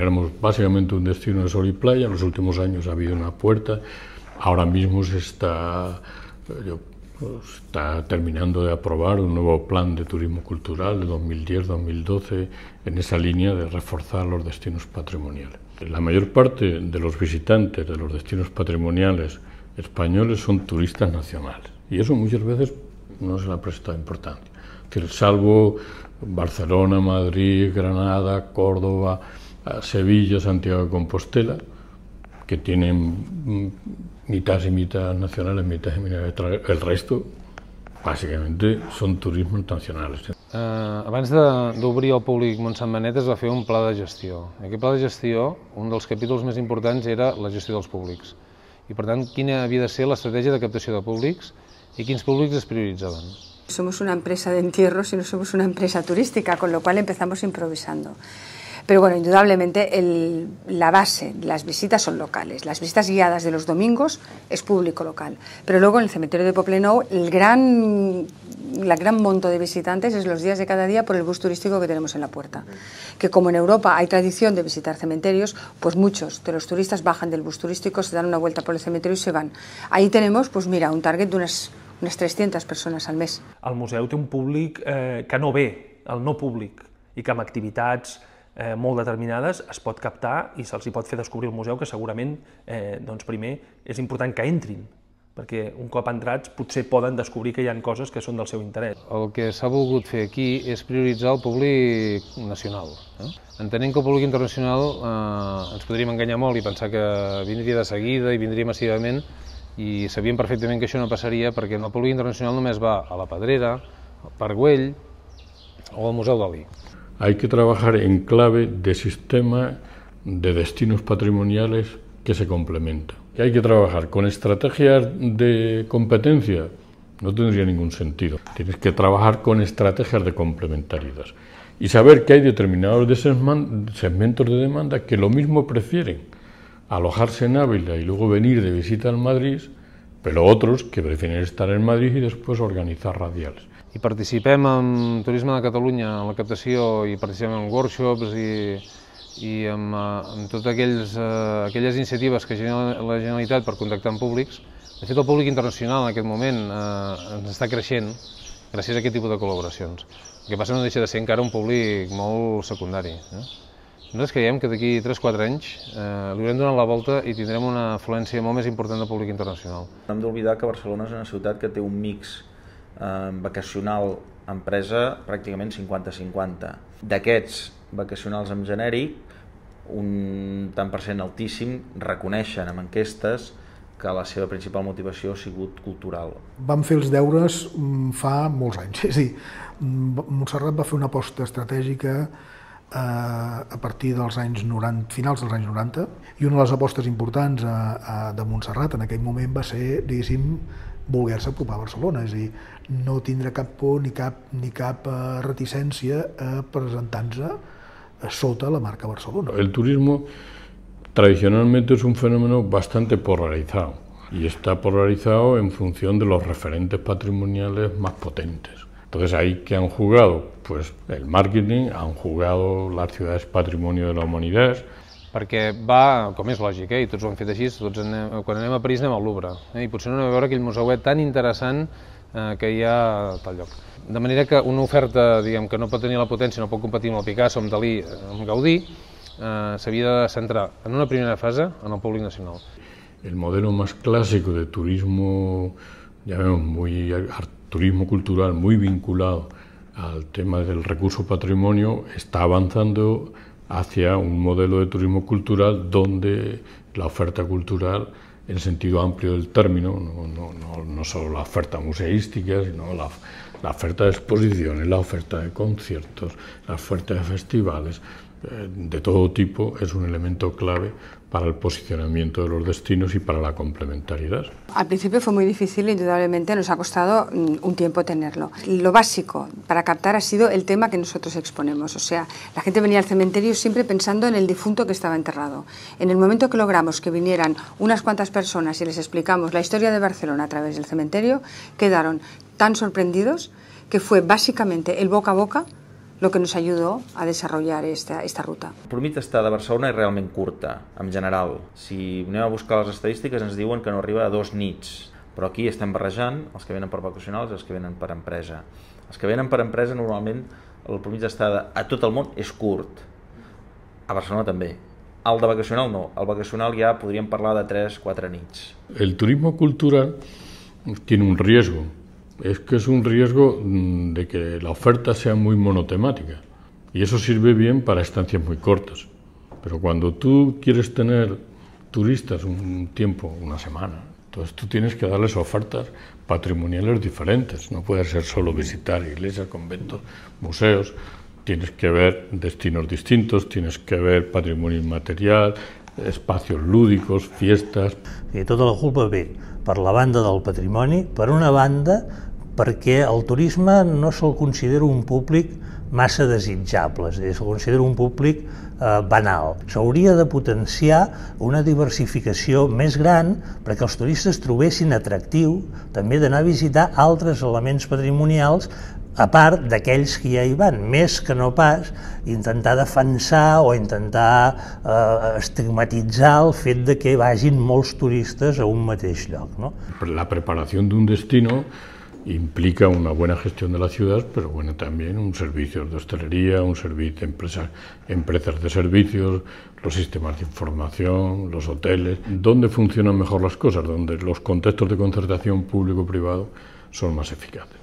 éramos básicamente un destino de sol y playa. En los últimos años ha habido una puerta. Ahora mismo se está terminando de aprobar un nuevo plan de turismo cultural de 2010-2012 en esa línea de reforzar los destinos patrimoniales. La mayor parte de los visitantes de los destinos patrimoniales españoles son turistas nacionales y eso muchas veces no se le ha prestado importancia. Es decir, salvo Barcelona, Madrid, Granada, Córdoba, Sevilla, Santiago de Compostela, que tienen mitad y mitad nacionales, mitad y mitad extranjeras. El resto, bàsicament, són turismes nacionals. Abans d'obrir al públic Montsant Benet es va fer un pla de gestió. En aquest pla de gestió, un dels capítols més importants era la gestió dels públics. I per tant, quina havia de ser l'estratègia de captació de públics i quins públics es prioritzaven. Somos una empresa de entierros y no somos una empresa turística, con lo cual empezamos improvisando. Pero bueno, indudablemente la base, las visitas son locales. Las visitas guiadas de los domingos es público local. Pero luego en el cementerio de Poblenou la gran monto de visitantes es los días de cada día por el bus turístico que tenemos en la puerta. Que como en Europa hay tradición de visitar cementerios, pues muchos de los turistas bajan del bus turístico, se dan una vuelta por el cementerio y se van. Ahí tenemos, pues mira, un target de unas 300 persones al mes. El museu té un públic que no ve, el no públic, i que amb activitats molt determinades es pot captar i se'ls pot fer descobrir el museu, que segurament, primer, és important que entrin, perquè un cop entrats potser poden descobrir que hi ha coses que són del seu interès. El que s'ha volgut fer aquí és prioritzar el públic nacional. Entenent que el públic internacional ens podríem enganyar molt i pensar que vindria de seguida i vindria massivament, i sabíem perfectament que això no passaria perquè el públic internacional només va a la Pedrera, al Parc Güell o al Museu Dalí. Hay que trabajar en clave de sistema de destinos patrimoniales que se complementan. Y hay que trabajar con estrategias de competencia, no tendría ningún sentido. Tienes que trabajar con estrategias de complementariedad y saber que hay determinados segmentos de demanda que lo mismo prefieren alojarse en Ávila y luego venir de visita al Madrid, pero otros que prefieren estar en Madrid y después organizar radials. I participem en Turisme de Catalunya, en la captació, i participem en workshops i en totes aquelles iniciatives que genera la Generalitat per contactar amb públics. De fet, el públic internacional en aquest moment ens està creixent gràcies a aquest tipus de col·laboracions. El que passa no deixa de ser encara un públic molt secundari. Nosaltres creiem que d'aquí 3-4 anys li haurem donat la volta i tindrem una afluència molt més important del públic internacional. No hem d'oblidar que Barcelona és una ciutat que té un mix vacacional-empresa pràcticament 50-50. D'aquests vacacionals en genèric, un tant per cent altíssim reconeixen en enquestes que la seva principal motivació ha sigut cultural. Vam fer els deures fa molts anys. És a dir, Montserrat va fer una aposta estratègica a partir dels anys 90, finals dels anys 90, i una de les apostes importants de Montserrat en aquell moment va ser, diguéssim, voler-se apropar a Barcelona, és a dir, no tindre cap por ni cap reticència a presentar-se sota la marca Barcelona. El turismo tradicionalmente es un fenómeno bastante polarizado y está polarizado en función de los referentes patrimoniales más potentes. Entonces ahí que han jugado pues el marketing, han jugado las ciudades patrimonio de la humanidad. Perquè va, com és lògic, i tots ho han fet així, quan anem a París anem al Louvre, i potser no anem a veure aquell museuet tan interessant que hi ha a tal lloc. De manera que una oferta que no pot tenir la potència, no pot competir amb el Picasso, amb Dalí, amb Gaudí, s'havia de centrar en una primera fase en el públic nacional. El modelo más clásico de turismo, turismo cultural muy vinculado al tema del recurso patrimonio, está avanzando hacia un modelo de turismo cultural donde la oferta cultural, en el sentido amplio del término, no solo la oferta museística, sino la oferta de exposiciones, la oferta de conciertos, la oferta de festivales, de todo tipo, es un elemento clave para el posicionamiento de los destinos y para la complementariedad. Al principio fue muy difícil, indudablemente, nos ha costado un tiempo tenerlo. Lo básico para captar ha sido el tema que nosotros exponemos, o sea, la gente venía al cementerio siempre pensando en el difunto que estaba enterrado. En el momento que logramos que vinieran unas cuantas personas y les explicamos la historia de Barcelona a través del cementerio, quedaron tan sorprendidos que fue básicamente el boca a boca lo que nos ayudó a desarrollar esta ruta. La mitja estada de Barcelona és realment curta, en general. Si anem a buscar les estadístiques ens diuen que no arriba a 2 nits, però aquí estem barrejant els que venen per vacacionals i els que venen per empresa. Els que venen per empresa normalment el mitja estada a tot el món és curt, a Barcelona també. El de vacacional no, el vacacional ja podríem parlar de 3-4 nits. El turismo cultural tiene un riesgo. Es que es un riesgo de que la oferta sea muy monotemática y eso sirve bien para estancias muy cortas, pero cuando tú quieres tener turistas un tiempo, una semana, entonces tú tienes que darles ofertas patrimoniales diferentes, no puede ser solo visitar iglesias, conventos, museos, tienes que ver destinos distintos, tienes que ver patrimonio inmaterial, espacios lúdicos, fiestas. I tota la culpa ve per la banda del patrimoni, per una banda perquè el turisme no se'l considera un públic massa desitjable, és a dir, se'l considera un públic banal. S'hauria de potenciar una diversificació més gran perquè els turistes trobessin atractiu també d'anar a visitar altres elements patrimonials a part d'aquells que ja hi van, més que no pas intentar defensar o intentar estigmatitzar el fet de que vagin molts turistes a un mateix lloc, ¿no? La preparación de un destino implica una buena gestión de la ciudad, pero bueno, también un servicio de hostelería, un servicio de empresas de servicios, los sistemas de información, los hoteles. ¿Dónde funcionan mejor las cosas? Donde los contextos de concertación público-privado son más eficaces.